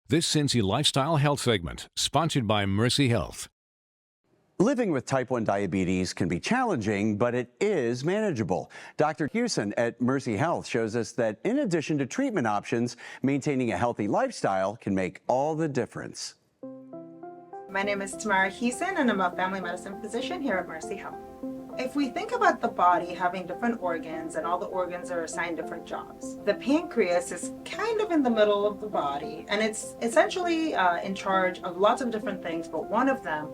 This Cincy Lifestyle Health segment, sponsored by Mercy Health. Living with type 1 diabetes can be challenging, but it is manageable. Dr. Huson at Mercy Health shows us that in addition to treatment options, maintaining a healthy lifestyle can make all the difference. My name is Tamara Huson, and I'm a family medicine physician here at Mercy Health. If we think about the body having different organs and all the organs are assigned different jobs, the pancreas is kind of in the middle of the body, and it's essentially in charge of lots of different things, but one of them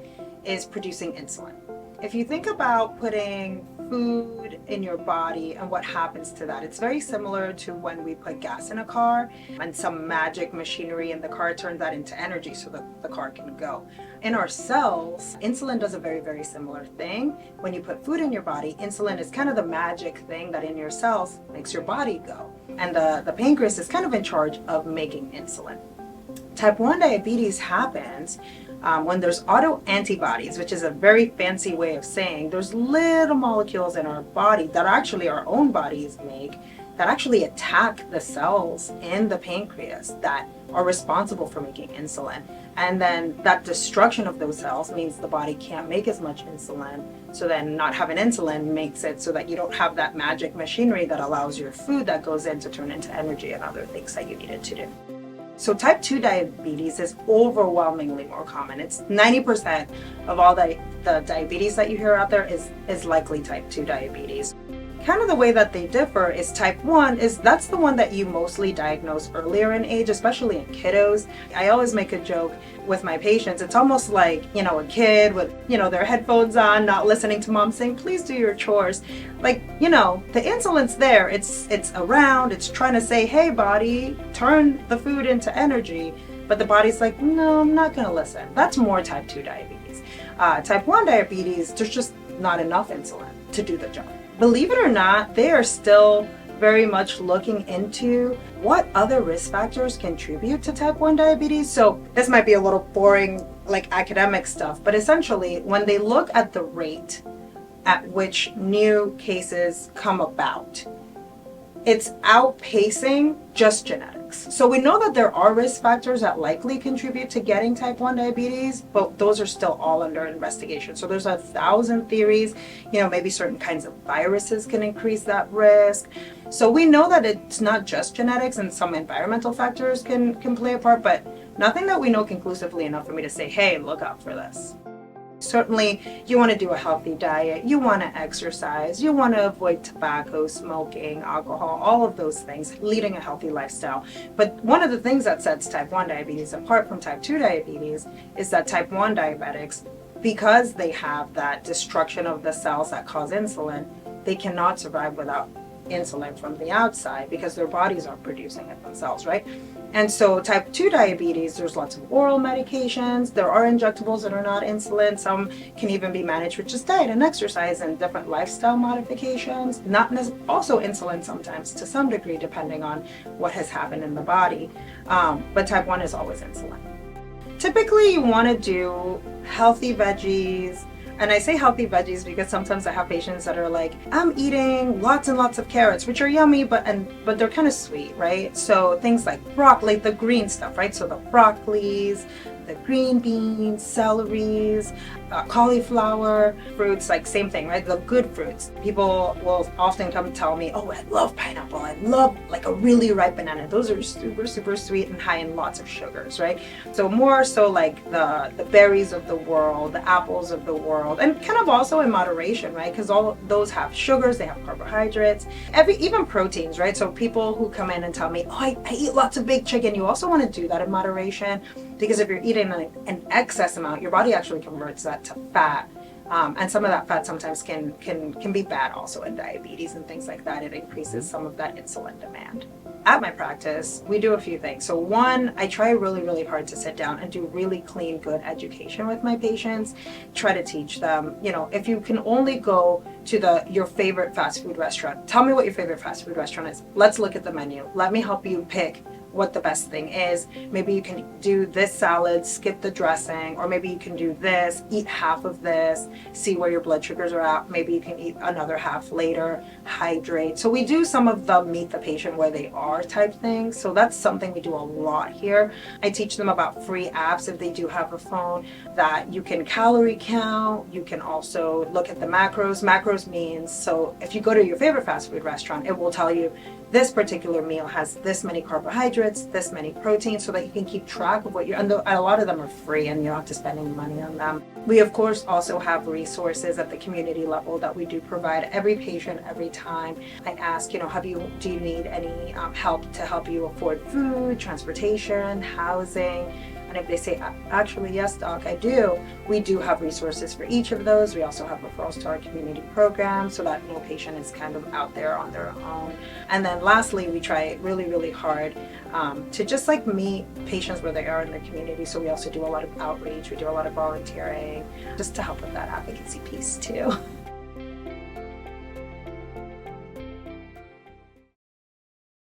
is producing insulin. If you think about putting food in your body and what happens to that, it's very similar to when we put gas in a car and some magic machinery in the car turns that into energy so that the car can go. In our cells, insulin does a very, very similar thing. When you put food in your body, insulin is kind of the magic thing that in your cells makes your body go. And the pancreas is kind of in charge of making insulin. Type 1 diabetes happens when there's autoantibodies, which is a very fancy way of saying there's little molecules in our body that actually our own bodies make that actually attack the cells in the pancreas that are responsible for making insulin. And then that destruction of those cells means the body can't make as much insulin. So then not having insulin makes it so that you don't have that magic machinery that allows your food that goes in to turn into energy and other things that you needed to do. So type 2 diabetes is overwhelmingly more common. It's 90% of all the diabetes that you hear out there is likely type 2 diabetes. Kind of the way that they differ is type 1 that's the one that you mostly diagnose earlier in age, especially in kiddos. I always make a joke with my patients. It's almost like, a kid with, their headphones on, not listening to mom saying, please do your chores. Like, the insulin's there. It's around. It's trying to say, hey, body, turn the food into energy. But the body's like, no, I'm not going to listen. That's more type 2 diabetes. Type 1 diabetes, there's just not enough insulin to do the job. Believe it or not, they are still very much looking into what other risk factors contribute to type 1 diabetes. So this might be a little boring, like academic stuff, but essentially when they look at the rate at which new cases come about, it's outpacing just genetics. So we know that there are risk factors that likely contribute to getting type 1 diabetes, but those are still all under investigation. So there's 1,000 theories, maybe certain kinds of viruses can increase that risk. So we know that it's not just genetics and some environmental factors can play a part, but nothing that we know conclusively enough for me to say, hey, look out for this. Certainly, you want to do a healthy diet, you want to exercise, you want to avoid tobacco, smoking, alcohol, all of those things, leading a healthy lifestyle. But one of the things that sets type 1 diabetes apart from type 2 diabetes is that type 1 diabetics, because they have that destruction of the cells that cause insulin, they cannot survive without insulin from the outside because their bodies aren't producing it themselves, right? And so type 2 diabetes, there's lots of oral medications, there are injectables that are not insulin, some can even be managed with just diet and exercise and different lifestyle modifications, also insulin sometimes to some degree depending on what has happened in the body, but type 1 is always insulin. Typically you want to do healthy veggies. And I say healthy veggies because sometimes I have patients that are like, I'm eating lots and lots of carrots, which are yummy, but they're kind of sweet, right? So things like broccoli, the green stuff, right? So the broccolis, the green beans, celeries, cauliflower, fruits, like same thing, right? The good fruits. People will often come tell me, oh, I love pineapple. I love like a really ripe banana. Those are super, super sweet and high in lots of sugars, right? So more so like the berries of the world, the apples of the world, and kind of also in moderation, right? Because all those have sugars, they have carbohydrates, even proteins, right? So people who come in and tell me, oh, I eat lots of baked chicken. You also want to do that in moderation because if you're eating an excess amount, your body actually converts that to fat. And some of that fat sometimes can be bad also in diabetes and things like that. It increases some of that insulin demand. At my practice, we do a few things. So one, I try really, really hard to sit down and do really clean, good education with my patients. Try to teach them, if you can only go to your favorite fast food restaurant, tell me what your favorite fast food restaurant is. Let's look at the menu. Let me help you pick what the best thing is. Maybe you can do this salad, skip the dressing, or maybe you can do this, eat half of this, see where your blood sugars are at. Maybe you can eat another half later, hydrate. So we do some of the meet the patient where they are type things. So that's something we do a lot here. I teach them about free apps if they do have a phone that you can calorie count. You can also look at the macros. Macros means, so if you go to your favorite fast food restaurant, it will tell you this particular meal has this many carbohydrates, this many proteins, so that you can keep track of what you're, and a lot of them are free and you don't have to spend any money on them. We of course also have resources at the community level that we do provide every patient every time. I ask, do you need any help to help you afford food, transportation, housing? And if they say, actually, yes, doc, I do, we do have resources for each of those. We also have referrals to our community program so that no patient is kind of out there on their own. And then lastly, we try really, really hard to just like meet patients where they are in their community. So we also do a lot of outreach. We do a lot of volunteering just to help with that advocacy piece too.